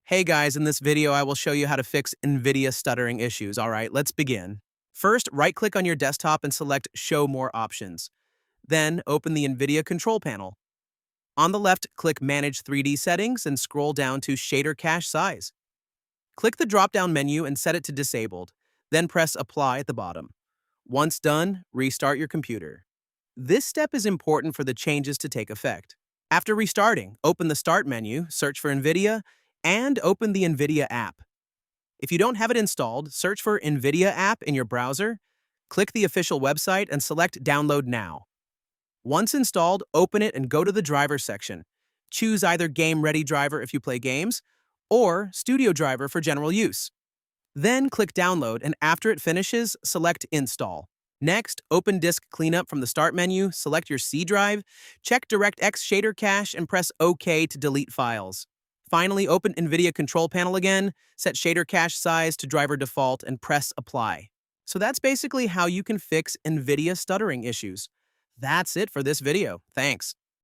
Hey guys, in this video I will show you how to fix NVIDIA stuttering issues. Alright, let's begin. First, right-click on your desktop and select Show More Options. Then, open the NVIDIA Control Panel. On the left, click Manage 3D Settings and scroll down to Shader Cache Size. Click the drop-down menu and set it to Disabled. Then press Apply at the bottom. Once done, restart your computer. This step is important for the changes to take effect. After restarting, open the Start menu, search for NVIDIA, and open the NVIDIA app. If you don't have it installed, search for NVIDIA app in your browser, click the official website, and select Download Now. Once installed, open it and go to the Driver section. Choose either Game Ready Driver if you play games, or Studio Driver for general use. Then click Download, and after it finishes, select Install. Next, open Disk Cleanup from the Start menu, select your C drive, check DirectX Shader Cache, and press OK to delete files. Finally, open NVIDIA Control Panel again, set shader cache size to driver default, and press Apply. So that's basically how you can fix NVIDIA stuttering issues. That's it for this video. Thanks.